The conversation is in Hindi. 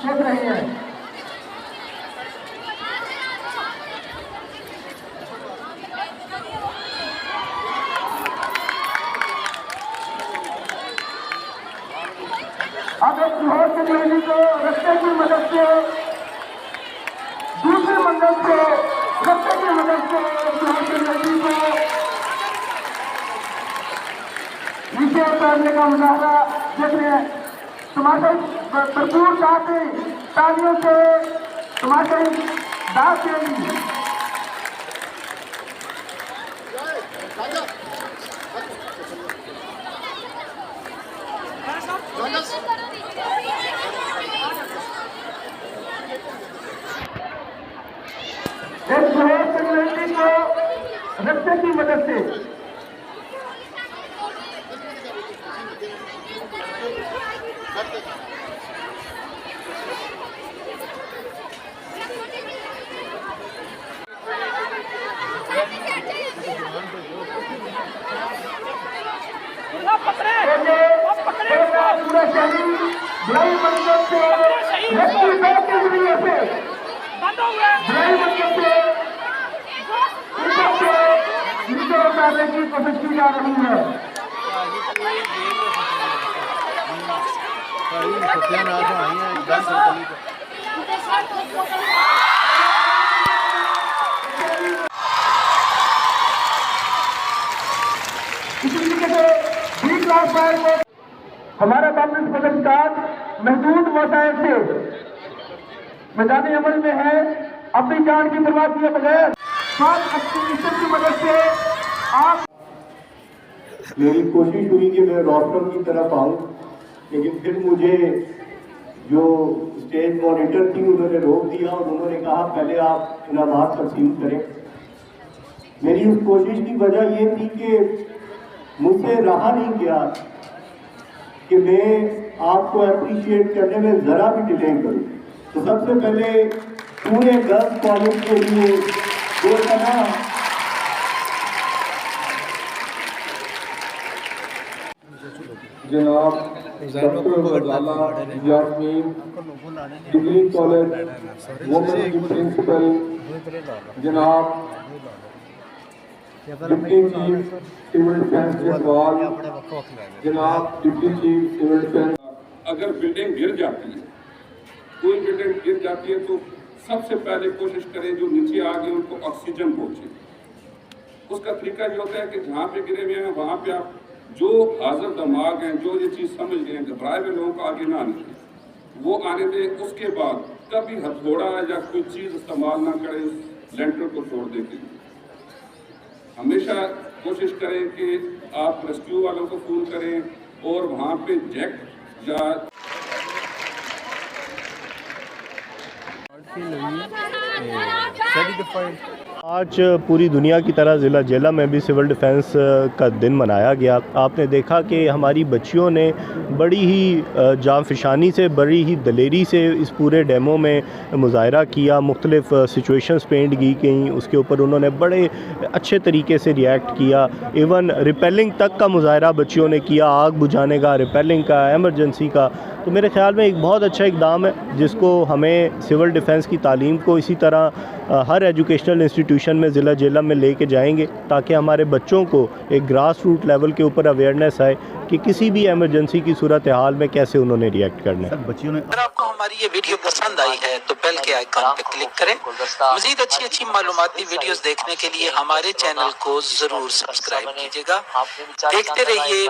सोच रही है। अब एक जोहर की रैली को रस्ते की मदद से दूसरे मंडल से रस्ते की मदद से जोहर की रैली को नीचे उतारने का मुजाहरा जिसने तुम्हारे भरपूर तालियों से तुम्हारे दाद देंगी। इस जोहर की रैली को रस्ते की मदद से पूरा शहरी बुराई मंदिर से के जरिए से बुराई मंदिर से नीचे उतारने की कोशिश की जा रही है। इसी तरीके से 20 लाख फायर को हमारा कांग्रेस पदाधिकार महदूद वसाइल से मैदानी अमल में है। अपनी जान की परवाह किए बगैर की मदद से आप मेरी कोशिश हुई कि मैं रोस्टर की तरफ आऊं, लेकिन फिर मुझे जो स्टेज मॉनिटर थी उन्होंने रोक दिया और उन्होंने कहा पहले आप इनामात तकसीम करें। मेरी उस कोशिश की वजह ये थी कि मुझसे रहा नहीं गया कि मैं आपको अप्रिशिएट करने में ज़रा भी डिले करूं। तो सबसे पहले पूरे गर्ल्स कॉलेज के लिए दो तना जनाब doctor Yasmeen degree college women की प्रिंसिपल, जनाब deputy chief civil defence Jaswal, जनाब डिप्टी चीफ सिविल डिफेंस। अगर बिल्डिंग गिर जाती है, कोई बिल्डिंग गिर जाती है तो सबसे पहले कोशिश करें जो नीचे आ गए उनको ऑक्सीजन पहुंचे। उसका तरीका ये होता है कि जहाँ पे गिरे हुए हैं वहाँ पे आप जो हाजिर दिमाग हैं, जो ये चीज़ समझ गए हैं, घबराए हुए लोगों को आगे ना आने दें, वो आने दें। उसके बाद कभी हथौड़ा या कोई चीज़ इस्तेमाल ना करें उस लेंटर को तोड़ने के लिए। हमेशा कोशिश करें कि आप रेस्क्यू वालों को फ़ोन करें और वहाँ पे जैक या आज पूरी दुनिया की तरह ज़िला जेला में भी सिविल डिफेंस का दिन मनाया गया। आपने देखा कि हमारी बच्चियों ने बड़ी ही जाँफशानी से, बड़ी ही दलेरी से इस पूरे डेमो में मुज़ाहरा किया। मुख्तलिफ़ सिचुएशंस पेंट की गई, उसके ऊपर उन्होंने बड़े अच्छे तरीके से रिएक्ट किया। इवन रिपेलिंग तक का मुज़ाहरा बच्चियों ने किया, आग बुझाने का, रिपेलिंग का, एमरजेंसी का। तो मेरे ख़्याल में एक बहुत अच्छा इक़दाम है जिसको हमें सिविल डिफेंस की तालीम को इसी तरह हर एजुकेशनल इंस्टीट्यूशन में ज़िला जेला में लेके जाएंगे ताकि हमारे बच्चों को एक ग्रास रूट लेवल के ऊपर अवेयरनेस आए कि किसी भी एमरजेंसी की सूरत हाल में कैसे उन्होंने रिएक्ट करना है। बच्चियों ने अगर आपको हमारी ये वीडियो पसंद आई है तो बेल के आइकन पर क्लिक करें। मज़ीद अच्छी मालूमाती वीडियोस देखने के लिए हमारे चैनल को ज़रूर सब्सक्राइब कीजिएगा। देखते रहिए।